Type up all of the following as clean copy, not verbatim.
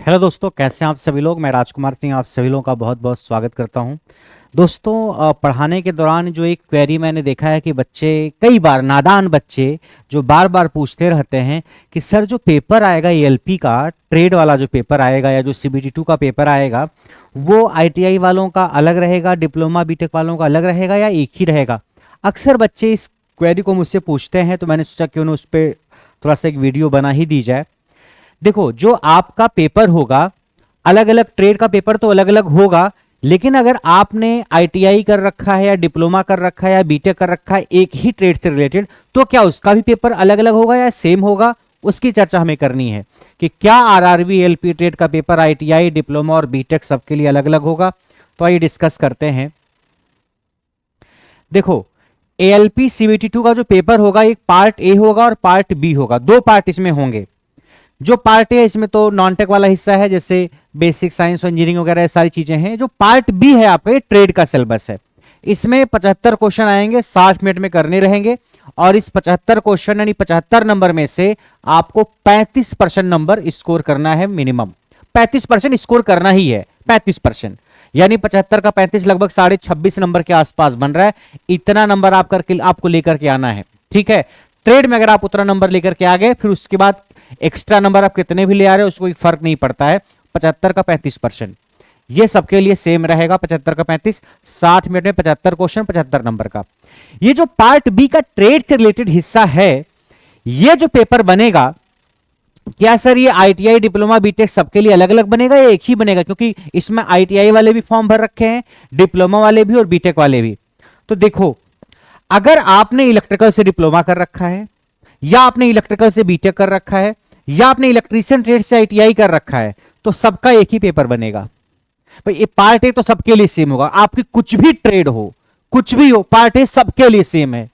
Hello दोस्तों, कैसे हैं आप सभी लोग। मैं राजकुमार सिंह आप सभी लोगों का बहुत बहुत स्वागत करता हूं। दोस्तों, पढ़ाने के दौरान जो एक क्वेरी मैंने देखा है कि बच्चे, कई बार नादान बच्चे जो बार बार पूछते रहते हैं कि सर जो पेपर आएगा एएलपी का, ट्रेड वाला जो पेपर आएगा या जो सीबीटी2 का पेपर आएगा, वो आईटीआई वालों का अलग रहेगा, डिप्लोमा बीटेक वालों का अलग रहेगा या एक ही रहेगा। अक्सर बच्चे इस क्वेरी को मुझसे पूछते हैं, तो मैंने सोचा क्यों ना उस पर थोड़ा सा एक वीडियो बना ही दी जाए। देखो, जो आपका पेपर होगा, अलग अलग ट्रेड का पेपर तो अलग अलग होगा, लेकिन अगर आपने आईटीआई कर रखा है या डिप्लोमा कर रखा है या बीटेक कर रखा है एक ही ट्रेड से रिलेटेड, तो क्या उसका भी पेपर अलग अलग होगा या सेम होगा, उसकी चर्चा हमें करनी है कि क्या आरआरबी एलपी ट्रेड का पेपर आईटीआई, डिप्लोमा और बीटेक सबके लिए अलग अलग होगा। तो आइए डिस्कस करते हैं। देखो, एएलपी सीबीटी2 का जो पेपर होगा, एक पार्ट ए होगा और पार्ट बी होगा, दो पार्ट इसमें होंगे। जो पार्ट है इसमें तो नॉन टेक वाला हिस्सा है, जैसे बेसिक साइंस और इंजीनियरिंग वगैरह सारी चीजें हैं। जो पार्ट बी है आपका, ये ट्रेड का सिलेबस है। इसमें 75 क्वेश्चन आएंगे, 60 मिनट में करने रहेंगे, और इस 75 क्वेश्चन यानी 75 नंबर में से आपको 35% नंबर स्कोर करना है। मिनिमम 35% स्कोर करना ही है। 35% यानी 75 का 35 लगभग 26.5 नंबर के आसपास बन रहा है। इतना नंबर आपको लेकर के आना है, ठीक है। ट्रेड में अगर आप उतना नंबर लेकर के आ गए, फिर उसके बाद एक्स्ट्रा नंबर आप कितने भी ले आ रहे हो उसको कोई फर्क नहीं पड़ता है। 75 का 35% ये सबके लिए सेम रहेगा। 75 का 35, 60 मिनट में 75 क्वेश्चन, 75 नंबर का। ये जो पार्ट बी का ट्रेड से रिलेटेड हिस्सा है, ये जो पेपर बनेगा, क्या सर ये आईटीआई, डिप्लोमा, बीटेक सबके लिए अलग अलग बनेगा या एक ही बनेगा? क्योंकि इसमें आईटीआई वाले भी फॉर्म भर रखे हैं, डिप्लोमा वाले भी और बीटेक वाले भी। तो देखो, अगर आपने इलेक्ट्रिकल से डिप्लोमा कर रखा है, या आपने इलेक्ट्रिकल से बीटेक कर रखा है, या आपने इलेक्ट्रीशियन ट्रेड से आईटीआई कर रखा है, तो सबका एक ही पेपर बनेगा। भाई ये पार्ट ए तो सबके लिए सेम होगा। आपकी कुछ भी ट्रेड हो, कुछ भी हो, पार्ट ए सबके लिए सेम है।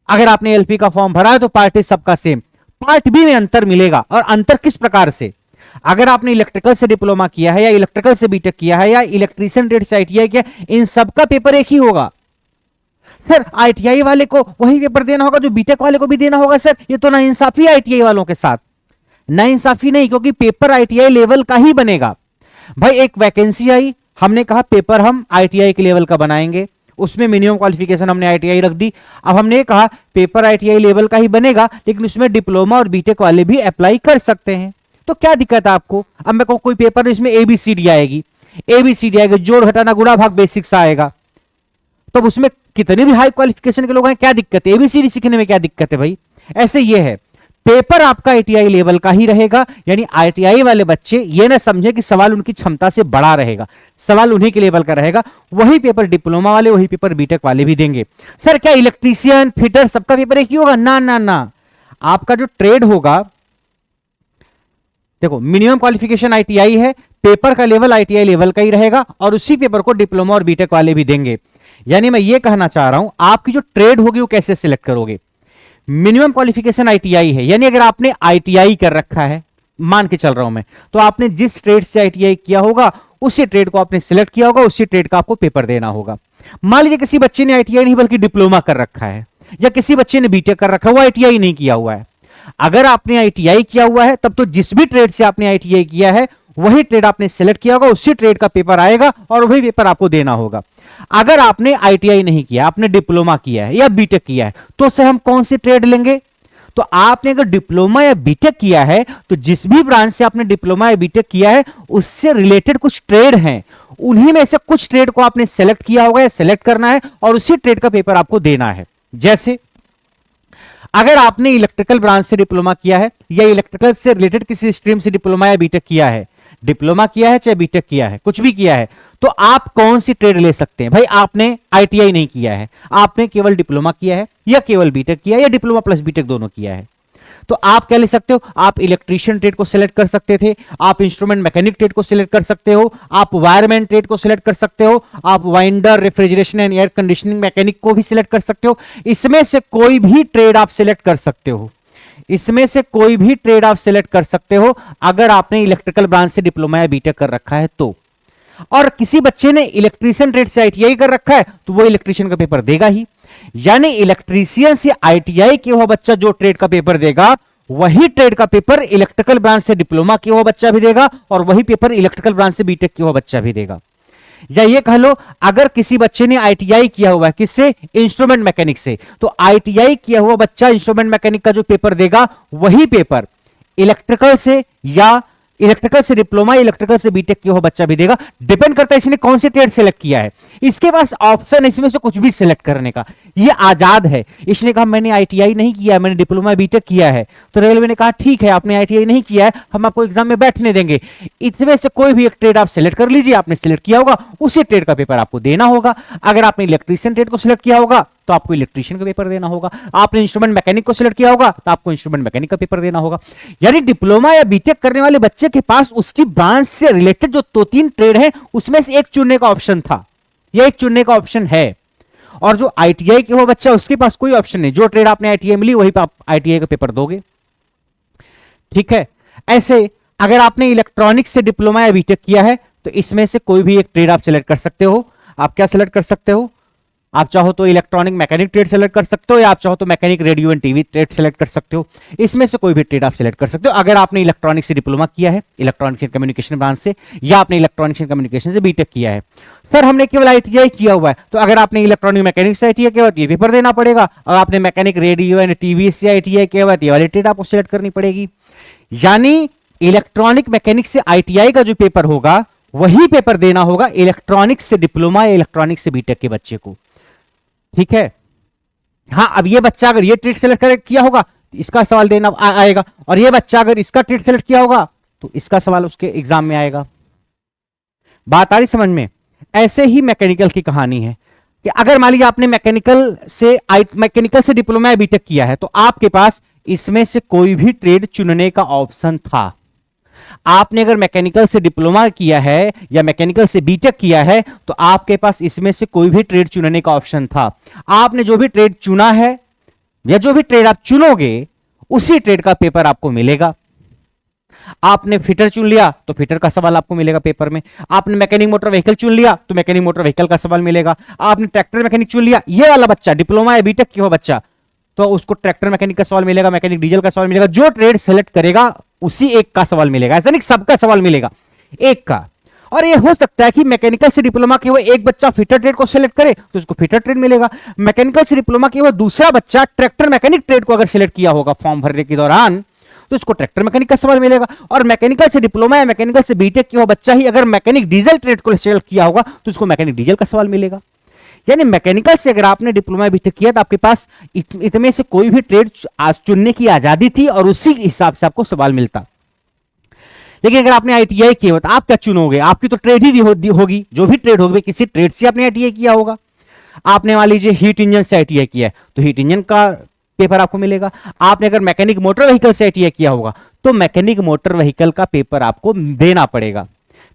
अगर आपने एलपी का फॉर्म भरा है तो पार्ट ए सबका सेम। पार्ट बी में अंतर मिलेगा, और अंतर किस प्रकार से? अगर आपने इलेक्ट्रिकल से डिप्लोमा किया है, या इलेक्ट्रिकल से बीटेक किया है, या इलेक्ट्रीशियन ट्रेड से आईटीआई किया, इन सबका पेपर एक ही होगा। सर आईटीआई वाले को वही पेपर देना होगा जो बीटेक वाले को भी देना होगा। सर ये तो नाइंसाफी है आईटीआई वालों के साथ। नाइंसाफी नहीं, क्योंकि पेपर आईटीआई लेवल का ही बनेगा। भाई एक वैकेंसी आई, हमने कहा पेपर हम आईटीआई के लेवल का बनाएंगे, उसमें मिनिमम क्वालिफिकेशन हमने आईटीआई रख दी। अब हमने कहा पेपर आईटीआई लेवल का ही बनेगा, लेकिन उसमें डिप्लोमा और बीटेक वाले भी अप्लाई कर सकते हैं। तो क्या दिक्कत है आपको? अब मैं कहूं कोई पेपर इसमें एबीसीडी आएगी, एबीसीडी आएगी, जोड़ घटाना गुणा भाग बेसिक्स आएगा, तो उसमें कितने भी हाई क्वालिफिकेशन के लोग हैं, क्या दिक्कत है? एबीसीडी सीखने में क्या दिक्कत है भाई? ऐसे ये है, पेपर आपका आईटीआई लेवल का ही रहेगा। यानी आईटीआई वाले बच्चे ये ना समझे कि सवाल उनकी क्षमता से बड़ा रहेगा, सवाल उन्हीं के लेवल का रहेगा। वही पेपर डिप्लोमा वाले, वही पेपर बीटेक वाले भी देंगे। सर क्या इलेक्ट्रीशियन, फिटर सबका पेपर एक ही होगा? ना ना ना, आपका जो ट्रेड होगा, देखो मिनिमम क्वालिफिकेशन आईटीआई है, पेपर का लेवल आईटीआई लेवल का ही रहेगा, और उसी पेपर को डिप्लोमा और बीटेक वाले भी देंगे। यानी मैं ये कहना चाह रहा हूं, आपकी जो ट्रेड होगी वो कैसे सिलेक्ट करोगे? मिनिमम क्वालिफिकेशन आईटीआई है, यानी अगर आपने आईटीआई कर रखा है, मान के चल रहा हूं मैं, तो आपने जिस ट्रेड से आईटीआई किया होगा उसी ट्रेड को आपने सिलेक्ट किया होगा, उसी ट्रेड का आपको पेपर देना होगा। मान लीजिए किसी बच्चे ने आईटीआई नहीं बल्कि डिप्लोमा कर रखा है, या किसी बच्चे ने बीटेक कर रखा है, वो आईटीआई नहीं किया हुआ है। अगर आपने आईटीआई किया हुआ है, तब तो जिस भी ट्रेड से आपने आईटीआई किया है वही ट्रेड आपने सिलेक्ट किया होगा, उसी ट्रेड का पेपर आएगा और वही पेपर आपको देना होगा। अगर आपने आईटीआई नहीं किया, आपने डिप्लोमा किया है या बीटेक किया है, तो सर हम कौन सी ट्रेड लेंगे? तो आपने अगर डिप्लोमा या बीटेक किया है, तो जिस भी ब्रांच से आपने डिप्लोमा या बीटेक किया है उससे रिलेटेड कुछ ट्रेड हैं, उन्हीं में से कुछ ट्रेड को आपने सेलेक्ट किया होगा या सेलेक्ट करना है, और उसी ट्रेड का पेपर आपको देना है। जैसे अगर आपने इलेक्ट्रिकल ब्रांच से डिप्लोमा किया है, या इलेक्ट्रिकल से रिलेटेड किसी स्ट्रीम से डिप्लोमा या बीटेक किया है, डिप्लोमा किया है चाहे बीटेक किया है, कुछ भी किया है, तो आप कौन सी ट्रेड ले सकते हैं? भाई आपने आईटीआई नहीं किया है, आपने केवल डिप्लोमा किया है, या केवल बीटेक किया है, या डिप्लोमा प्लस बीटेक दोनों किया है, तो आप क्या ले सकते हो? आप इलेक्ट्रीशियन ट्रेड को सिलेक्ट कर सकते थे, आप इंस्ट्रूमेंट मैकेनिक ट्रेड को सिलेक्ट कर सकते हो, आप वायरमैन ट्रेड को सिलेक्ट कर सकते हो, आप winder, refrigeration and air conditioning mechanic को भी सिलेक्ट कर सकते हो। इसमें से कोई भी ट्रेड आप सिलेक्ट कर सकते हो, इसमें से कोई भी ट्रेड आप सिलेक्ट कर सकते हो, अगर आपने इलेक्ट्रिकल ब्रांच से डिप्लोमा या बीटेक कर रखा है तो। और किसी बच्चे ने इलेक्ट्रीशियन ट्रेड से आईटीआई कर रखा है, तो वो इलेक्ट्रीशियन का पेपर देगा ही। यानी इलेक्ट्रीशियन से आईटीआई किया हुआ बच्चा जो ट्रेड का पेपर देगा, वही ट्रेड का पेपर इलेक्ट्रिकल ब्रांच से डिप्लोमा किया हुआ बच्चा भी देगा और वही पेपर इलेक्ट्रिकल ब्रांच से बीटेक किया हुआ बच्चा भी देगा। या ये कह लो अगर किसी बच्चे ने आईटीआई किया हुआ है, किससे? इंस्ट्रूमेंट मैकेनिक से, तो आईटीआई किया हुआ बच्चा इंस्ट्रूमेंट मैकेनिक का जो पेपर देगा वही पेपर इलेक्ट्रिकल से या इलेक्ट्रिकल से डिप्लोमा, इलेक्ट्रिकल से बीटेक किया हुआ बच्चा भी देगा। डिपेंड करता है इसने कौन सी ट्रेड सेलेक्ट किया है। इसके पास ऑप्शन इसमें से कुछ भी सिलेक्ट करने का, ये आजाद है। इसने कहा मैंने आईटीआई नहीं किया है, मैंने डिप्लोमा बीटेक किया है, तो रेलवे ने कहा ठीक है आपने आईटीआई नहीं किया है, हम आपको एग्जाम में बैठने देंगे, इसमें से कोई भी एक ट्रेड आप सिलेक्ट कर लीजिए। आपने सिलेक्ट किया होगा उसी ट्रेड का पेपर आपको देना होगा। अगर आपने इलेक्ट्रीशियन ट्रेड को सिलेक्ट किया होगा तो आपको इलेक्ट्रीशियन का पेपर देना होगा। आपने इंस्ट्रूमेंट मैकेनिक को सिलेक्ट किया होगा तो आपको इंस्ट्रूमेंट मैकेनिक का पेपर देना होगा। यानी डिप्लोमा या बीटेक करने वाले बच्चे के पास उसकी ब्रांच से रिलेटेड जो 2-3 ट्रेड है उसमें से एक चुनने का ऑप्शन था, यह एक चुनने का ऑप्शन है। और जो आईटीआई के वो बच्चा उसके पास कोई ऑप्शन नहीं, जो ट्रेड आपने आईटीआई मिली वही पे आप आईटीआई का पेपर दोगे। ठीक है। ऐसे अगर आपने इलेक्ट्रॉनिक्स से डिप्लोमा या बीटेक किया है तो इसमें से कोई भी एक ट्रेड आप सिलेक्ट कर सकते हो। आप क्या सिलेक्ट कर सकते हो? आप चाहो तो इलेक्ट्रॉनिक मैकेनिक ट्रेड सेलेक्ट कर सकते हो या आप चाहो तो mechanic radio and TV trade select कर सकते हो। इसमें से कोई भी ट्रेड आप सेलेक्ट कर सकते हो अगर आपने इलेक्ट्रॉनिक्स से डिप्लोमा किया है, इलेक्ट्रॉनिक्स एंड कम्युनिकेशन ब्रांच से, या आपने इलेक्ट्रॉनिक्स एंड कम्युनिकेशन से बीटेक किया है। सर हमने केवल आईटीआई किया हुआ है, तो अगर आपने इलेक्ट्रॉनिक मैकेनिक से आईटीआई किया हुआ ये पेपर देना पड़ेगा, और आपने मैकेनिक रेडियो एंड टीवी से आईटीआई किया हुआ ये वाली ट्रेड आपको सिलेक्ट करनी पड़ेगी। यानी इलेक्ट्रॉनिक मैकेनिक से आईटीआई का जो पेपर होगा वही पेपर देना होगा इलेक्ट्रॉनिक्स से डिप्लोमा या इलेक्ट्रॉनिक्स से बीटेक के बच्चे को। ठीक है। हाँ, अब ये बच्चा अगर ये ट्रेड सेलेक्ट किया होगा इसका सवाल देना आएगा, और ये बच्चा अगर इसका ट्रेड सेलेक्ट किया होगा तो इसका सवाल उसके एग्जाम में आएगा। बात आ रही समझ में? ऐसे ही मैकेनिकल की कहानी है कि अगर मान लीजिए आपने मैकेनिकल से डिप्लोमा या बीटेक किया है तो आपके पास इसमें से कोई भी ट्रेड चुनने का ऑप्शन था। आपने अगर मैकेनिकल से डिप्लोमा किया है या मैकेनिकल से बीटेक किया है तो आपके पास इसमें से कोई भी ट्रेड चुनने का ऑप्शन था। आपने जो भी ट्रेड चुना है या जो भी ट्रेड आप चुनोगे उसी ट्रेड का पेपर आपको मिलेगा। आपने फिटर चुन लिया तो फिटर का सवाल आपको मिलेगा पेपर में। आपने मैकेनिक मोटर व्हीकल चुन लिया तो मैकेनिक मोटर व्हीकल का सवाल मिलेगा। आपने ट्रैक्टर मैकेनिक चुन लिया, ये वाला बच्चा डिप्लोमा या बीटेक किया हुआ बच्चा, तो उसको ट्रैक्टर मैकेनिक का सवाल मिलेगा, मैकेनिक डीजल का सवाल मिलेगा। जो ट्रेड सेलेक्ट करेगा उसी एक का सवाल मिलेगा, ऐसा नहीं सबका सवाल मिलेगा, एक का। और ये हो सकता है कि मैकेनिकल से डिप्लोमा किया हुआ एक बच्चा फिटर ट्रेड को सिलेक्ट करे तो उसको फिटर ट्रेड मिलेगा। मैकेनिकल से डिप्लोमा किया हुआ दूसरा बच्चा ट्रैक्टर मैकेनिक ट्रेड को अगर सिलेक्ट किया होगा फॉर्म भरने के दौरान तो उसको ट्रैक्टर मैकेनिक का सवाल मिलेगा। और मैकेनिकल से डिप्लोमा या मैकेनिकल से बीटेक किया हुआ बच्चा ही अगर मैकेनिक डीजल ट्रेड को सिलेक्ट किया होगा तो उसको मैकेनिक डीजल का सवाल मिलेगा। यानी मैकेनिकल से अगर आपने डिप्लोमा बीटेक किया तो आपके पास इतने से कोई भी ट्रेड चुनने की आजादी थी और उसी हिसाब से आपको सवाल मिलता। लेकिन अगर आपने आईटीआई किया तो आप क्या चुनोगे? आपकी तो ट्रेड ही होगी, जो भी ट्रेड होगी किसी ट्रेड से आपने आईटीआई किया होगा। आपने मान लीजिए हीट इंजन से आईटीआई किया है तो हीट इंजन का पेपर आपको मिलेगा। आपने अगर मैकेनिक मोटर व्हीकल से आईटीआई किया होगा तो मैकेनिक मोटर व्हीकल का पेपर आपको देना पड़ेगा।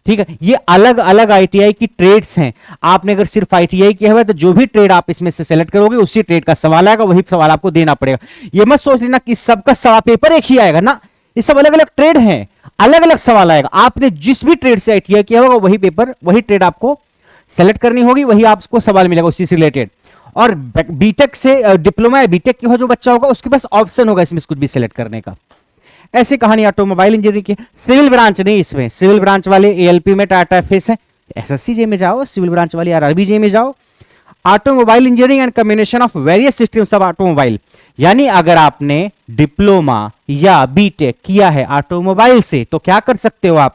ठीक है। ये अलग अलग आईटीआई की ट्रेड्स हैं। आपने अगर सिर्फ आईटीआई किया हुआ है तो जो भी ट्रेड आप इसमें से सेलेक्ट करोगे उसी ट्रेड का सवाल आएगा, वही सवाल आपको देना पड़ेगा। ये मत सोच लेना कि सबका सवाल पेपर एक ही आएगा ना, ये सब अलग अलग ट्रेड हैं, अलग अलग सवाल आएगा। आपने जिस भी ट्रेड से आईटीआई किया होगा वही पेपर वही ट्रेड आपको सेलेक्ट करनी होगी, वही आपको सवाल मिलेगा उसी से रिलेटेड। और बीटेक से डिप्लोमा या बीटेक की हो जो बच्चा होगा उसके पास ऑप्शन होगा इसमें कुछ भी सिलेक्ट करने का। ऐसी कहानी ऑटोमोबाइल इंजीनियरिंग की। सिविल ब्रांच नहीं, इसमें सिविल ब्रांच वाले एएलपी में टाटा फेस है, एसएससी जे में जाओ, सिविल ब्रांच वाले आरआरबी जे में जाओ। Automobile engineering and combination of various systems of automobile, यानी अगर आपने डिप्लोमा या बीटेक किया है ऑटोमोबाइल से तो क्या कर सकते हो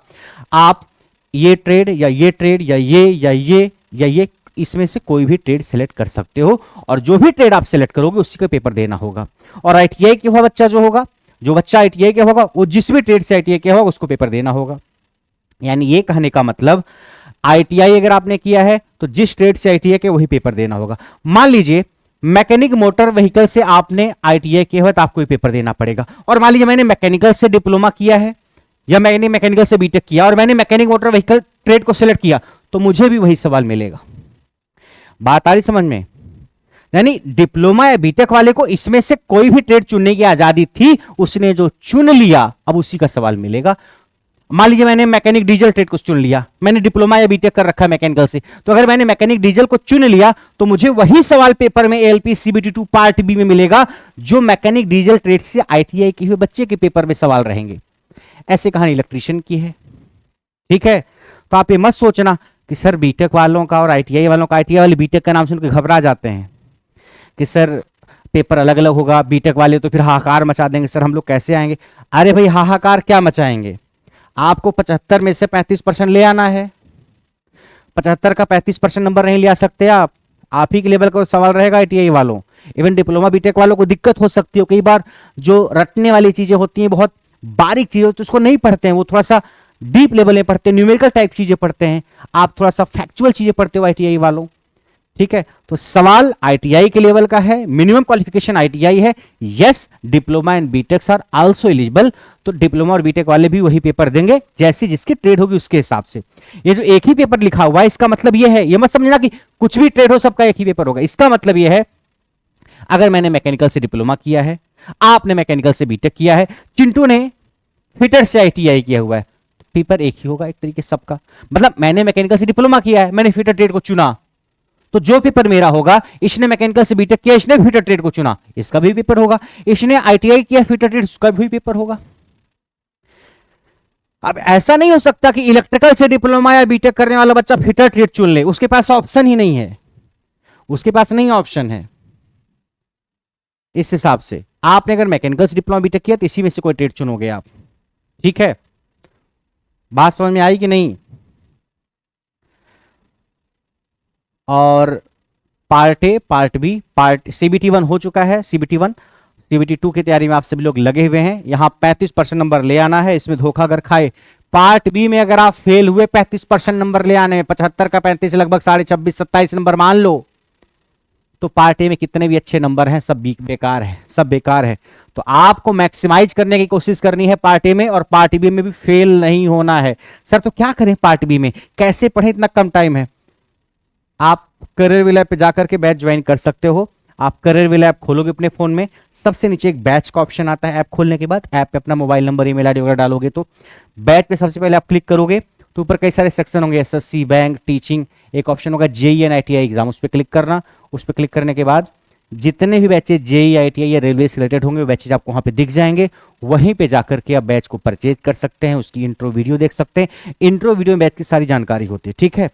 आप ये ट्रेड या ये ट्रेड या ये इसमें से कोई भी ट्रेड सिलेक्ट कर सकते हो, और जो भी ट्रेड आप सिलेक्ट करोगे उसी का पेपर देना होगा। और आईटीआई किया हुआ बच्चा जो बच्चा आईटीआई किया होगा वो जिस भी ट्रेड से आईटीआई किया होगा उसको पेपर देना होगा। यानी ये कहने का मतलब आईटीआई अगर आपने किया है तो जिस ट्रेड से आईटीआई के वही पेपर देना होगा। मान लीजिए मैकेनिक मोटर व्हीकल से आपने आईटीआई किया हुआ तो आपको पेपर देना पड़ेगा। और मान लीजिए मैंने मैकेनिकल से डिप्लोमा किया है या मैंने मैकेनिकल से बीटेक किया और मैंने मैकेनिक मोटर व्हीकल ट्रेड को सिलेक्ट किया तो मुझे भी वही सवाल मिलेगा। बात आ रही समझ में? यानी डिप्लोमा या बीटेक वाले को इसमें से कोई भी ट्रेड चुनने की आजादी थी, उसने जो चुन लिया अब उसी का सवाल मिलेगा। मान लीजिए मैंने मैकेनिक डीजल ट्रेड को चुन लिया, मैंने डिप्लोमा या बीटेक कर रखा है मैकेनिकल से, तो अगर मैंने मैकेनिक डीजल को चुन लिया तो मुझे वही सवाल पेपर में एएलपी सीबीटी 2 पार्ट बी में मिलेगा जो मैकेनिक डीजल ट्रेड से आईटीआई के हुए बच्चे के पेपर में सवाल रहेंगे। ऐसे कहानी इलेक्ट्रीशियन की है, ठीक है। तो आप ये मत सोचना कि सर बीटेक वालों का और आईटीआई वालों का, आईटीआई वाले बीटेक का नाम सुनकर घबरा जाते हैं कि सर पेपर अलग अलग होगा, बीटेक वाले तो फिर हाहाकार मचा देंगे, सर हम लोग कैसे आएंगे। अरे भाई हाहाकार क्या मचाएंगे, आपको 75 में से 35% ले आना है। 75 का 35% नंबर नहीं ले आ सकते आप ही के लेवल का सवाल रहेगा आईटीआई वालों। इवन डिप्लोमा बीटेक वालों को दिक्कत हो सकती है, कई बार जो रटने वाली चीजें होती हैं, बहुत बारीक चीजें तो उसको नहीं पढ़ते हैं, वो थोड़ा सा डीप लेवल में पढ़ते हैं, न्यूमेरिकल टाइप चीजें पढ़ते हैं, आप थोड़ा सा फैक्चुअल चीजें पढ़ते हो आईटीआई वालों, ठीक है। तो सवाल आईटीआई के लेवल का है, मिनिमम क्वालिफिकेशन आईटीआई है। Yes, diploma and BTechs are also eligible, तो डिप्लोमा और बीटेक वाले भी वही पेपर देंगे जैसी जिसकी ट्रेड होगी उसके हिसाब से। ये जो एक ही पेपर लिखा हुआ है इसका मतलब ये है, ये मत समझना कि कुछ भी ट्रेड हो सबका एक ही पेपर होगा। इसका मतलब ये है अगर मैंने मैकेनिकल से डिप्लोमा किया है, आपने मैकेनिकल से बीटेक किया है, चिंटू ने फिटर से आईटीआई किया हुआ है, पेपर एक ही होगा एक तरीके सबका। मतलब मैंने मैकेनिकल से डिप्लोमा किया है, मैंने फिटर ट्रेड को चुना, तो जो पेपर मेरा होगा, इसने मैकेनिकल से बीटेक किया, इसने फिटर ट्रेड को चुना, इसका भी पेपर होगा। इसने आईटीआई किया फिटर ट्रेड, उसका भी पेपर होगा। अब ऐसा नहीं हो सकता कि इलेक्ट्रिकल से डिप्लोमा या बीटेक करने वाला बच्चा फिटर ट्रेड चुन ले, उसके पास ऑप्शन ही नहीं है, उसके पास नहीं ऑप्शन है। इस हिसाब से आपने अगर मैकेनिकल से डिप्लोमा बीटेक किया तो इसी में से कोई ट्रेड चुनोगे आप, ठीक है। बात समझ में आई कि नहीं। और part A, part B, part CBT 1 हो चुका है, सीबीटी 1, सीबीटी 2 की तैयारी में आप सभी लोग लगे हुए हैं। यहां 35% नंबर ले आना है, इसमें धोखा अगर खाए। पार्ट बी में अगर आप फेल हुए 35% नंबर ले आने में, 75 का 35 लगभग 26.5 27 नंबर मान लो, तो पार्ट ए में कितने भी अच्छे नंबर हैं सब बेकार है, सब बेकार है। तो आपको मैक्सिमाइज करने की कोशिश करनी है पार्ट ए में, और पार्ट बी में भी फेल नहीं होना है। सर तो क्या करें पार्ट बी में, कैसे पढ़ें, इतना कम टाइम है। आप करियर विल ऐप पे जाकर के बैच ज्वाइन कर सकते हो। आप करियर विल ऐप खोलोगे अपने फोन में, सबसे नीचे एक बैच का ऑप्शन आता है। ऐप खोलने के बाद ऐप पे अपना मोबाइल नंबर, ईमेल आईडी वगैरह डालोगे, तो बैच पे सबसे पहले आप क्लिक करोगे तो ऊपर कई सारे सेक्शन होंगे, एसएससी, बैंक, टीचिंग, एक ऑप्शन होगा जेईई एंड आईटीआई एग्जाम, उस पर क्लिक करना। उस पर क्लिक करने के बाद जितने भी बैचेज जेईई, आईटीआई या रेलवे से रिलेटेड होंगे वो बैचेज आपको वहां पे दिख जाएंगे। वहीं पे जाकर के आप बैच को परचेज कर सकते हैं, उसकी इंट्रो वीडियो देख सकते हैं। इंट्रो वीडियो में बैच की सारी जानकारी होती है, ठीक है।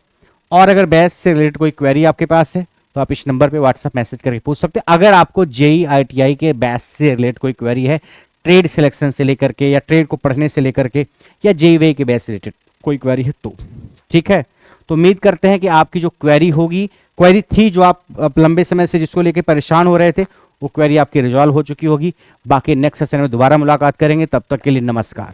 और अगर बैच से रिलेटेड कोई क्वेरी आपके पास है तो आप इस नंबर पे व्हाट्सएप मैसेज करके पूछ सकते हैं। अगर आपको जेईई, आईटीआई के बैच से रिलेटेड कोई क्वेरी है, ट्रेड सिलेक्शन से लेकर के या ट्रेड को पढ़ने से लेकर के, या जेईई के बैच से रिलेटेड कोई क्वेरी है तो, ठीक है। तो उम्मीद करते हैं कि आपकी जो क्वेरी होगी, क्वेरी थी जो आप लंबे समय से जिसको लेकर परेशान हो रहे थे, वो क्वेरी आपकी रिजॉल्व हो चुकी होगी। बाकी नेक्स्ट सेशन में दोबारा मुलाकात करेंगे, तब तक के लिए नमस्कार।